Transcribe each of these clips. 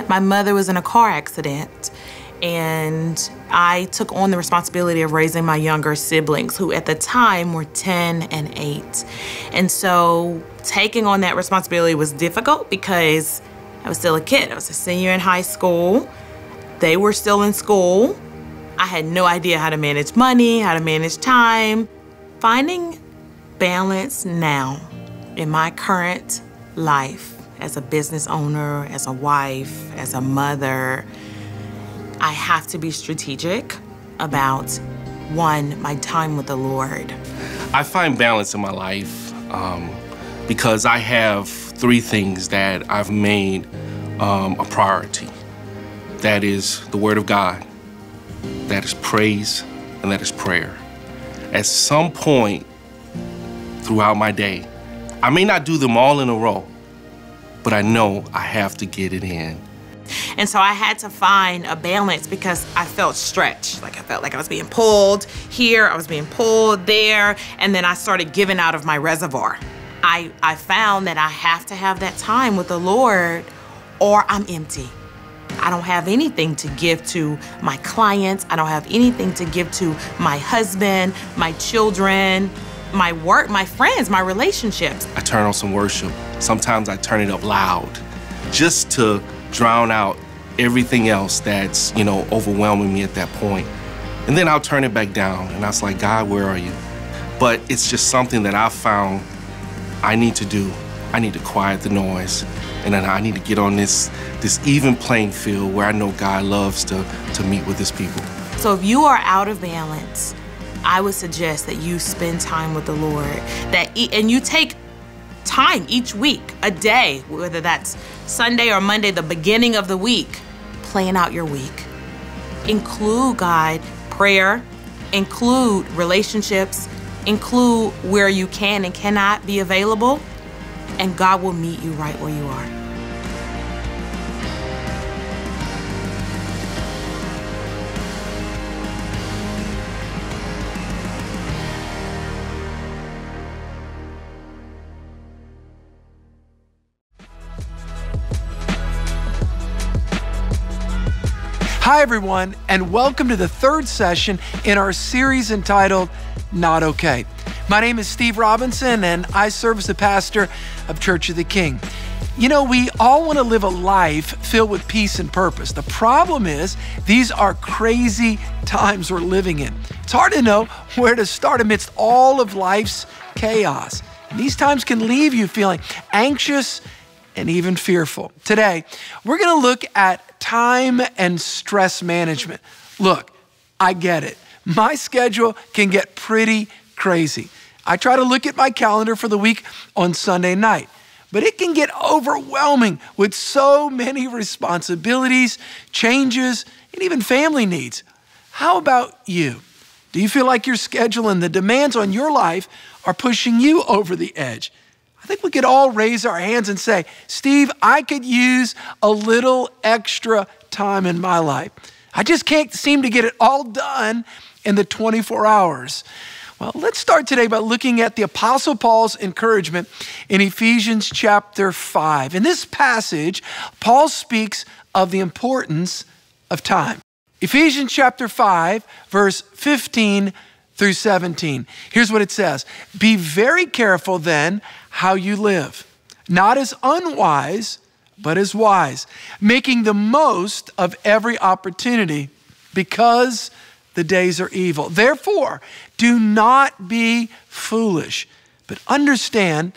My mother was in a car accident, and I took on the responsibility of raising my younger siblings, who at the time were 10 and 8. And so taking on that responsibility was difficult because I was still a kid. I was a senior in high school. They were still in school. I had no idea how to manage money, how to manage time. Finding balance now in my current life as a business owner, as a wife, as a mother, I have to be strategic about, one, my time with the Lord. I find balance in my life because I have 3 things that I've made a priority. That is the Word of God, that is praise, and that is prayer. At some point throughout my day, I may not do them all in a row, but I know I have to get it in. And so I had to find a balance because I felt stretched. Like I felt like I was being pulled here, I was being pulled there, and then I started giving out of my reservoir. I found that I have to have that time with the Lord or I'm empty. I don't have anything to give to my clients. I don't have anything to give to my husband, my children, my work, my friends, my relationships. I turn on some worship. Sometimes I turn it up loud just to drown out everything else that's, overwhelming me at that point. And then I'll turn it back down and I was like, God, where are you? But it's just something that I found I need to do. I need to quiet the noise. And then I need to get on this even playing field where I know God loves to meet with his people. So if you are out of balance, I would suggest that you spend time with the Lord, and you take time each week, a day, whether that's Sunday or Monday, the beginning of the week, plan out your week. Include God, prayer, include relationships, include where you can and cannot be available, and God will meet you right where you are. Hi, everyone, and welcome to the 3rd session in our series entitled Not Okay. My name is Steve Robinson, and I serve as the pastor of Church of the King. We all want to live a life filled with peace and purpose. The problem is, these are crazy times we're living in. It's hard to know where to start amidst all of life's chaos. And these times can leave you feeling anxious and even fearful. Today, we're going to look at time and stress management. Look, I get it. My schedule can get pretty crazy. I try to look at my calendar for the week on Sunday night, but it can get overwhelming with so many responsibilities, changes, and even family needs. How about you? Do you feel like your schedule and the demands on your life are pushing you over the edge? I think we could all raise our hands and say, Steve, I could use a little extra time in my life. I just can't seem to get it all done in the 24 hours. Well, let's start today by looking at the Apostle Paul's encouragement in Ephesians chapter 5. In this passage, Paul speaks of the importance of time. Ephesians chapter 5, verse 15 through 17. Here's what it says. Be very careful then how you live, not as unwise, but as wise, making the most of every opportunity because the days are evil. Therefore, do not be foolish, but understand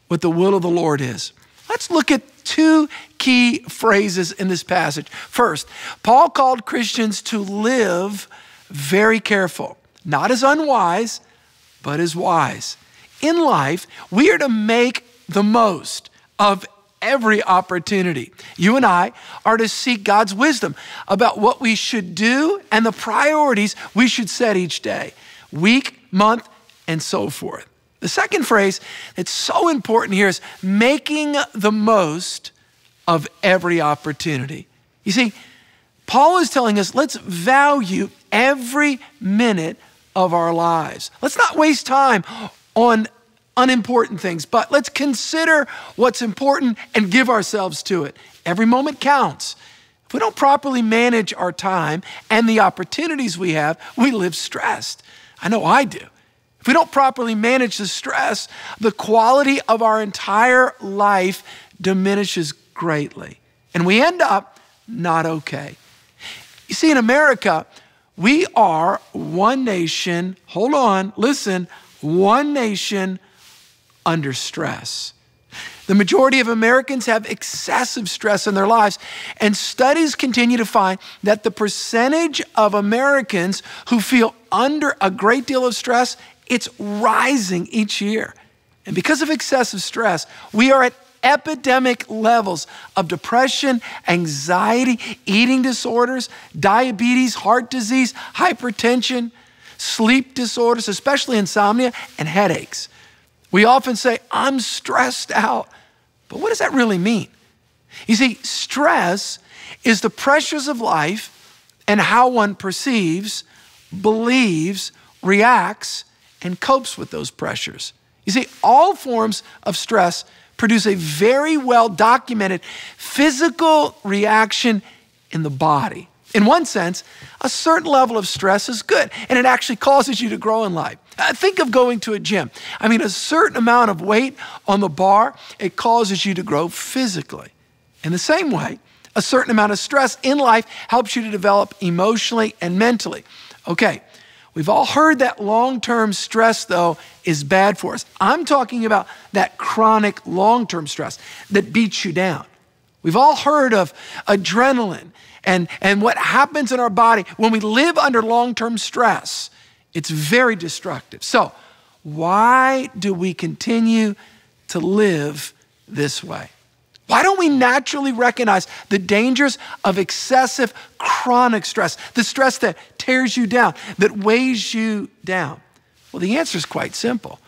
what the will of the Lord is. Let's look at 2 key phrases in this passage. First, Paul called Christians to live very careful, not as unwise, but as wise. In life, we are to make the most of every opportunity. You and I are to seek God's wisdom about what we should do and the priorities we should set each day, week, month, and so forth. The second phrase that's so important here is making the most of every opportunity. You see, Paul is telling us, let's value every minute of our lives. Let's not waste time on unimportant things, but let's consider what's important and give ourselves to it. Every moment counts. If we don't properly manage our time and the opportunities we have, we live stressed. I know I do. If we don't properly manage the stress, the quality of our entire life diminishes greatly. And we end up not okay. You see, in America, we are one nation, hold on, listen, one nation under stress. The majority of Americans have excessive stress in their lives, and studies continue to find that the percentage of Americans who feel under a great deal of stress, it's rising each year. And because of excessive stress, we are at epidemic levels of depression, anxiety, eating disorders, diabetes, heart disease, hypertension, sleep disorders, especially insomnia, and headaches. We often say, I'm stressed out. But what does that really mean? You see, stress is the pressures of life and how one perceives, believes, reacts, and copes with those pressures. You see, all forms of stress produce a very well documented physical reaction in the body. In one sense, a certain level of stress is good, and it actually causes you to grow in life. Think of going to a gym. I mean, a certain amount of weight on the bar, it causes you to grow physically. In the same way, a certain amount of stress in life helps you to develop emotionally and mentally. Okay, we've all heard that long-term stress, though, is bad for us. I'm talking about that chronic long-term stress that beats you down. We've all heard of adrenaline and what happens in our body when we live under long-term stress. It's very destructive. So why do we continue to live this way? Why don't we naturally recognize the dangers of excessive chronic stress, the stress that tears you down, that weighs you down? Well, the answer is quite simple.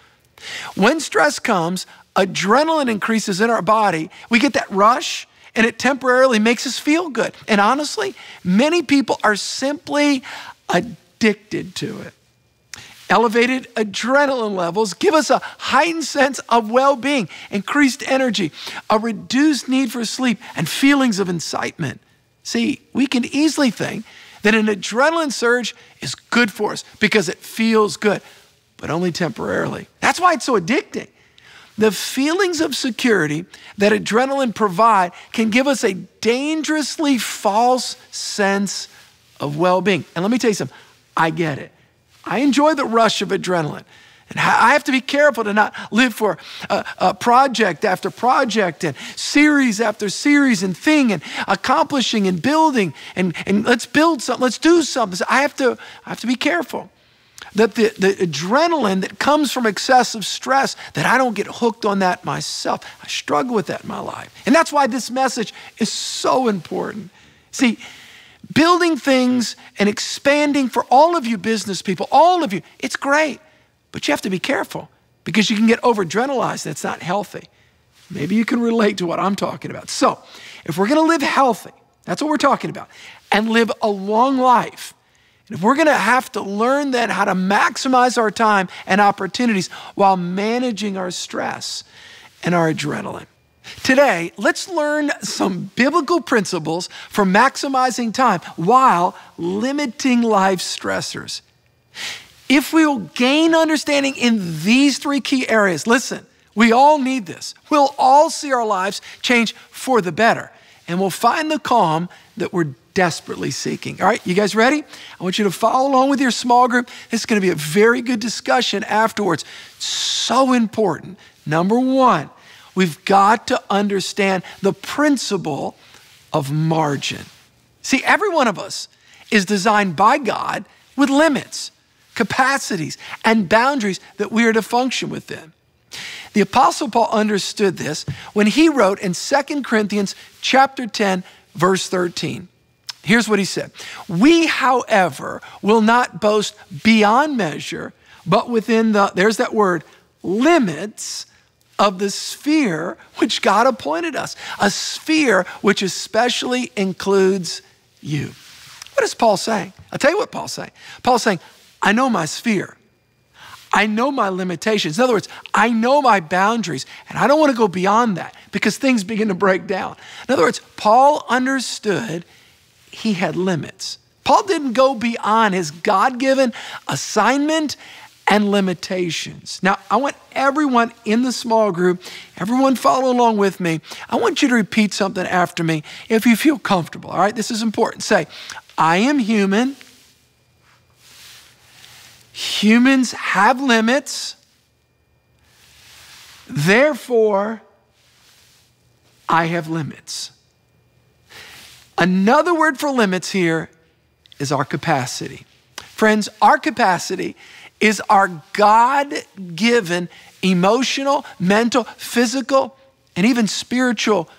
When stress comes, adrenaline increases in our body. We get that rush, and it temporarily makes us feel good. And honestly, many people are simply addicted to it. Elevated adrenaline levels give us a heightened sense of well-being, increased energy, a reduced need for sleep, and feelings of excitement. See, we can easily think that an adrenaline surge is good for us because it feels good, but only temporarily. That's why it's so addicting. The feelings of security that adrenaline provide can give us a dangerously false sense of well-being. And let me tell you something, I get it. I enjoy the rush of adrenaline. And I have to be careful to not live for a project after project and series after series and thing and accomplishing and building and let's build something, let's do something. I have to be careful that the adrenaline that comes from excessive stress, that I don't get hooked on that myself. I struggle with that in my life. And that's why this message is so important. See, building things and expanding for all of you business people, all of you, it's great. But you have to be careful because you can get over-adrenalized. That's not healthy. Maybe you can relate to what I'm talking about. So if we're going to live healthy, that's what we're talking about, and live a long life, and if we're going to have to learn then how to maximize our time and opportunities while managing our stress and our adrenaline. Today, let's learn some biblical principles for maximizing time while limiting life stressors. If we will gain understanding in these three key areas, listen, we all need this. We'll all see our lives change for the better, and we'll find the calm that we're desperately seeking. All right, you guys ready? I want you to follow along with your small group. This is going to be a very good discussion afterwards. So important. Number one, we've got to understand the principle of margin. See, every one of us is designed by God with limits, capacities, and boundaries that we are to function within. The Apostle Paul understood this when he wrote in 2 Corinthians chapter 10, verse 13. Here's what he said. We, however, will not boast beyond measure, but within the, there's that word, limits of the sphere which God appointed us, a sphere which especially includes you. What is Paul saying? I'll tell you what Paul's saying. Paul's saying, I know my sphere. I know my limitations. In other words, I know my boundaries, and I don't want to go beyond that because things begin to break down. In other words, Paul understood he had limits. Paul didn't go beyond his God-given assignment and limitations. Now, I want everyone in the small group, everyone follow along with me. I want you to repeat something after me if you feel comfortable, all right? This is important. Say, I am human. Humans have limits. Therefore, I have limits. Another word for limits here is our capacity. Friends, our capacity is our God-given emotional, mental, physical, and even spiritual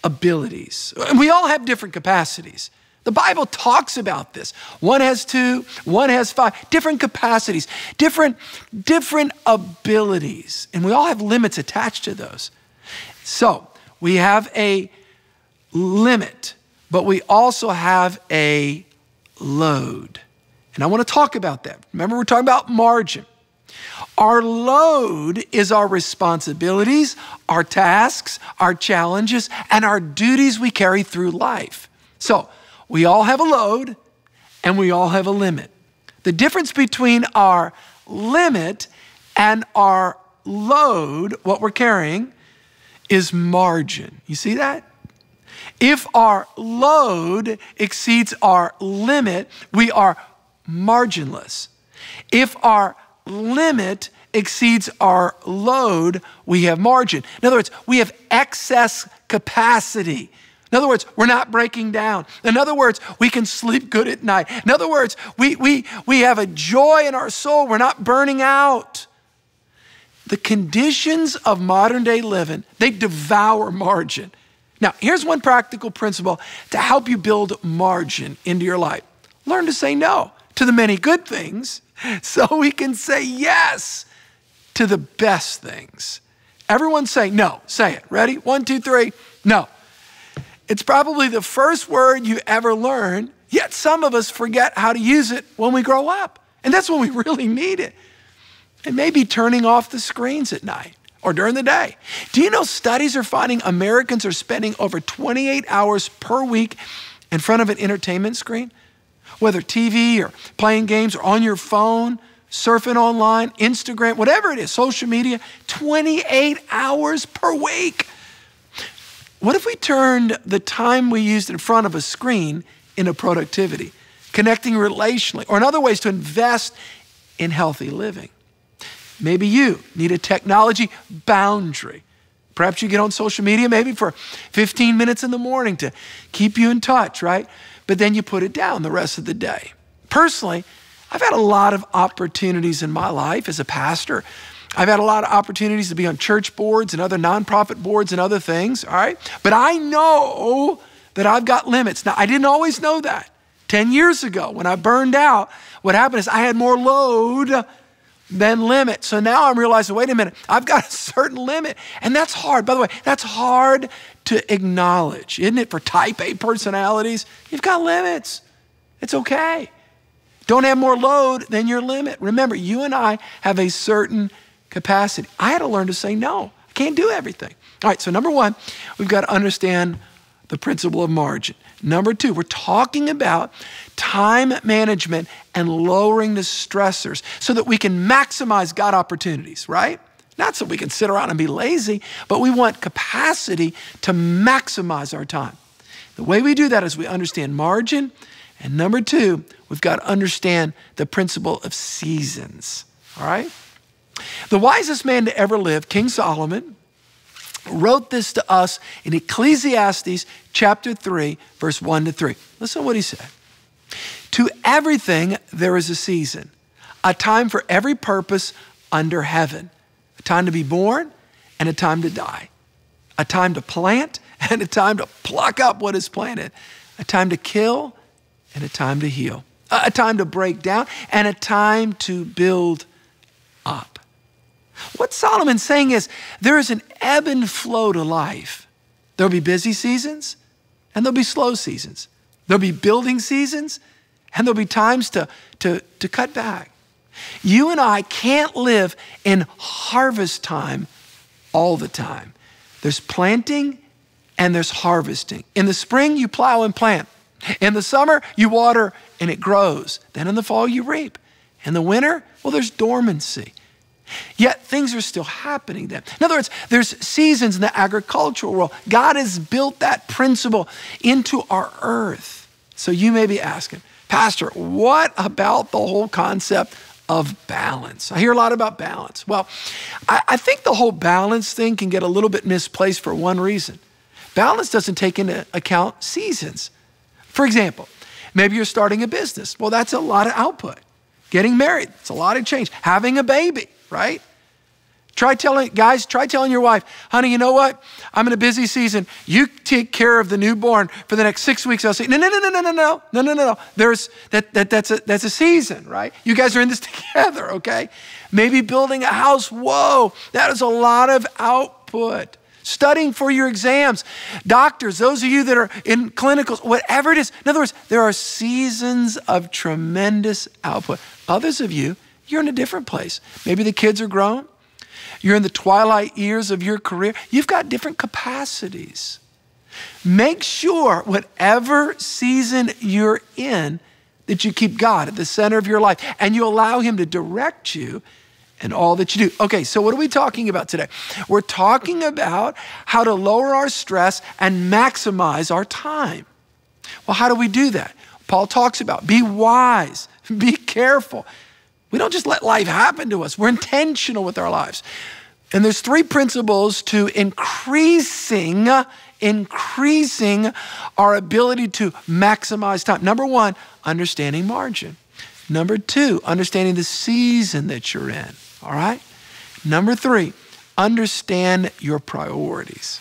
abilities. And we all have different capacities. The Bible talks about this. One has 2, one has 5, different capacities, different abilities. And we all have limits attached to those. So we have a limit, but we also have a load. And I want to talk about that. Remember, we're talking about margin. Our load is our responsibilities, our tasks, our challenges, and our duties we carry through life. So we all have a load and we all have a limit. The difference between our limit and our load, what we're carrying, is margin. You see that? If our load exceeds our limit, we are marginless. If our limit exceeds our load, we have margin. In other words, we have excess capacity. In other words, we're not breaking down. In other words, we can sleep good at night. In other words, we have a joy in our soul. We're not burning out. The conditions of modern day living, they devour margin. Now, here's one practical principle to help you build margin into your life. Learn to say no to the many good things so we can say yes to the best things. Everyone say no. Say it. Ready? 1, 2, 3. No. It's probably the first word you ever learn, yet some of us forget how to use it when we grow up. And that's when we really need it. And maybe turning off the screens at night or during the day. Do you know studies are finding Americans are spending over 28 hours per week in front of an entertainment screen? Whether TV or playing games or on your phone, surfing online, Instagram, whatever it is, social media, 28 hours per week. What if we turned the time we used in front of a screen into productivity, connecting relationally, or in other ways to invest in healthy living? Maybe you need a technology boundary. Perhaps you get on social media maybe for 15 minutes in the morning to keep you in touch, right? But then you put it down the rest of the day. Personally, I've had a lot of opportunities in my life as a pastor. I've had a lot of opportunities to be on church boards and other nonprofit boards and other things, all right? But I know that I've got limits. Now, I didn't always know that. 10 years ago, when I burned out, what happened is I had more load than limit. So now I'm realizing, wait a minute, I've got a certain limit. And that's hard. By the way, that's hard to acknowledge, isn't it? For type A personalities, you've got limits. It's okay. Don't have more load than your limit. Remember, you and I have a certain capacity. I had to learn to say no. I can't do everything. All right, so number one, we've got to understand the principle of margin. Number two, we're talking about time management and lowering the stressors so that we can maximize God opportunities, right? Not so we can sit around and be lazy, but we want capacity to maximize our time. The way we do that is we understand margin. And number two, we've got to understand the principle of seasons, all right? The wisest man to ever live, King Solomon, wrote this to us in Ecclesiastes chapter 3, verse 1 to 3. Listen to what he said. To everything there is a season, a time for every purpose under heaven, a time to be born and a time to die, a time to plant and a time to pluck up what is planted, a time to kill and a time to heal, a time to break down and a time to build up. What Solomon's saying is there is an ebb and flow to life. There'll be busy seasons and there'll be slow seasons. There'll be building seasons and there'll be times to cut back. You and I can't live in harvest time all the time. There's planting and there's harvesting. In the spring, you plow and plant. In the summer, you water and it grows. Then in the fall, you reap. In the winter, well, there's dormancy. Yet things are still happening then. In other words, there's seasons in the agricultural world. God has built that principle into our earth. So you may be asking, Pastor, what about the whole concept of balance? I hear a lot about balance. Well, I think the whole balance thing can get a little bit misplaced for one reason. Balance doesn't take into account seasons. For example, maybe you're starting a business. Well, that's a lot of output. Getting married, it's a lot of change. Having a baby, right? Try telling your wife, honey, you know what? I'm in a busy season. You take care of the newborn for the next 6 weeks. I'll say, no. That's a season, right? You guys are in this together, okay? Maybe building a house. Whoa, that is a lot of output. Studying for your exams. Doctors, those of you that are in clinicals, whatever it is. In other words, there are seasons of tremendous output. Others of you, you're in a different place. Maybe the kids are grown. You're in the twilight years of your career. You've got different capacities. Make sure whatever season you're in that you keep God at the center of your life and you allow him to direct you in all that you do. Okay, so what are we talking about today? We're talking about how to lower our stress and maximize our time. Well, how do we do that? Paul talks about be wise, be careful. We don't just let life happen to us. We're intentional with our lives. And there's 3 principles to increasing our ability to maximize time. Number 1, understanding margin. Number 2, understanding the season that you're in. All right? Number 3, understand your priorities.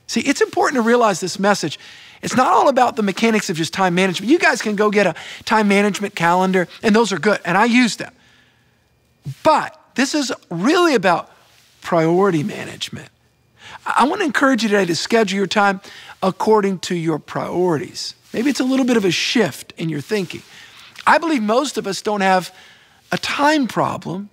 See, it's important to realize this message. It's not all about the mechanics of just time management. You guys can go get a time management calendar, and those are good, and I use them. But this is really about priority management. I want to encourage you today to schedule your time according to your priorities. Maybe it's a little bit of a shift in your thinking. I believe most of us don't have a time problem.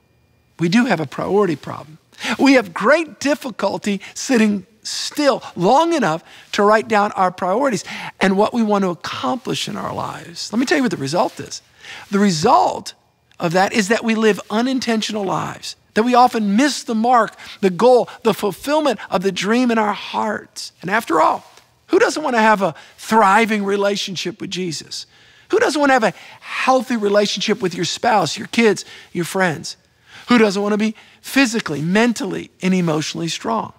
We do have a priority problem. We have great difficulty sitting still long enough to write down our priorities and what we want to accomplish in our lives. Let me tell you what the result is. The result of that is that we live unintentional lives, that we often miss the mark, the goal, the fulfillment of the dream in our hearts. And after all, who doesn't want to have a thriving relationship with Jesus? Who doesn't want to have a healthy relationship with your spouse, your kids, your friends? Who doesn't want to be physically, mentally, and emotionally strong?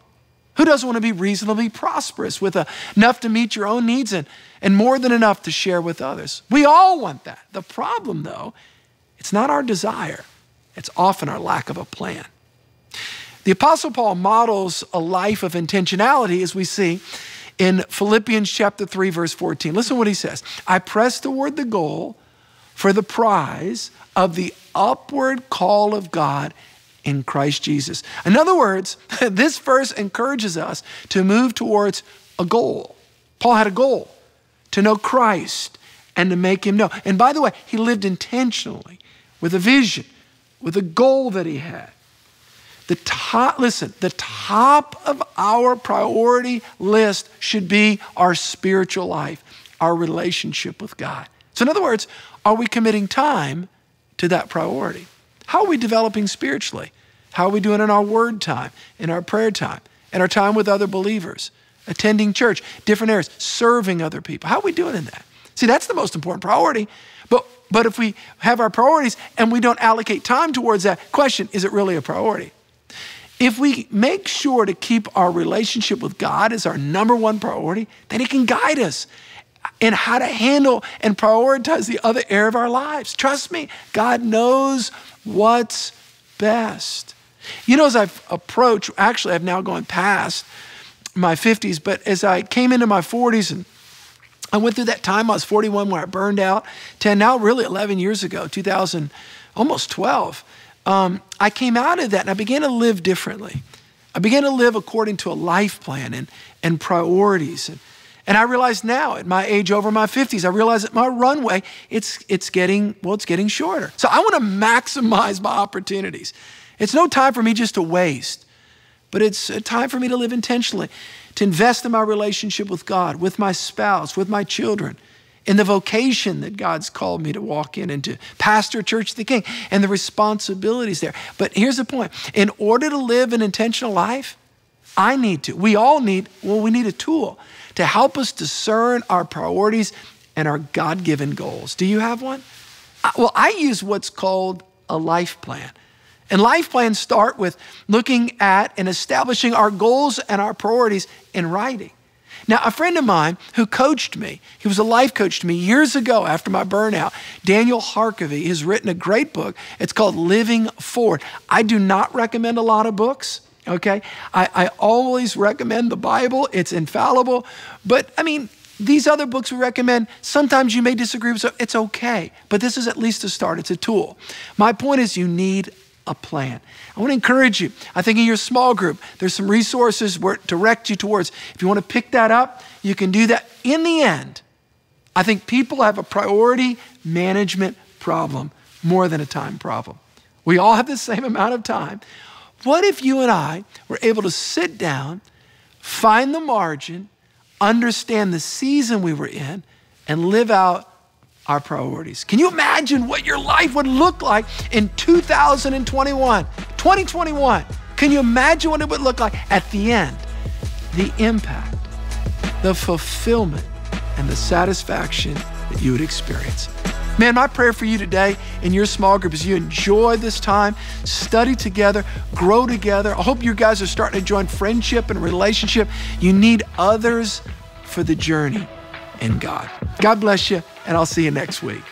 Who doesn't want to be reasonably prosperous with enough to meet your own needs and more than enough to share with others? We all want that. The problem, though, it's not our desire. It's often our lack of a plan. The Apostle Paul models a life of intentionality as we see in Philippians chapter 3, verse 14. Listen to what he says. I press toward the goal for the prize of the upward call of God in Christ Jesus. In other words, this verse encourages us to move towards a goal. Paul had a goal, to know Christ and to make him known. And by the way, he lived intentionally with a vision, with a goal that he had. The top of our priority list should be our spiritual life, our relationship with God. So in other words, are we committing time to that priority? How are we developing spiritually? How are we doing in our word time, in our prayer time, in our time with other believers, attending church, different areas, serving other people? How are we doing in that? See, that's the most important priority. But if we have our priorities and we don't allocate time towards that, question, is it really a priority? If we make sure to keep our relationship with God as our number 1 priority, then he can guide us in how to handle and prioritize the other area of our lives. Trust me, God knows what's best. You know, as I've approached, actually I've now gone past my 50s, but as I came into my 40s and I went through that time, I was 41 where I burned out, 10, now really 11 years ago, 2000, almost 12. I came out of that and I began to live differently. I began to live according to a life plan and priorities. And I realize now at my age over my 50s, I realize that my runway, it's getting shorter. So I want to maximize my opportunities. It's no time for me just to waste, but it's a time for me to live intentionally, to invest in my relationship with God, with my spouse, with my children, in the vocation that God's called me to walk in and to pastor Church of the King and the responsibilities there. But here's the point. In order to live an intentional life, we all need a tool to help us discern our priorities and our God-given goals. Do you have one? Well, I use what's called a life plan. And life plans start with looking at and establishing our goals and our priorities in writing. Now, a friend of mine who coached me, he was a life coach to me years ago after my burnout, Daniel Harkavy, has written a great book. It's called Living Forward. I do not recommend a lot of books, okay? I always recommend the Bible. It's infallible. But, these other books we recommend, sometimes you may disagree with, so it's okay. But this is at least a start. It's a tool. My point is you need a plan. I want to encourage you. I think in your small group, there's some resources where to direct you towards. If you want to pick that up, you can do that. In the end, I think people have a priority management problem more than a time problem. We all have the same amount of time. What if you and I were able to sit down, find the margin, understand the season we were in, and live out our priorities? Can you imagine what your life would look like in 2021? Can you imagine what it would look like at the end? The impact, the fulfillment, and the satisfaction that you would experience. Man, my prayer for you today in your small group is you enjoy this time, study together, grow together. I hope you guys are starting to join friendship and relationship. You need others for the journey in God. God bless you, and I'll see you next week.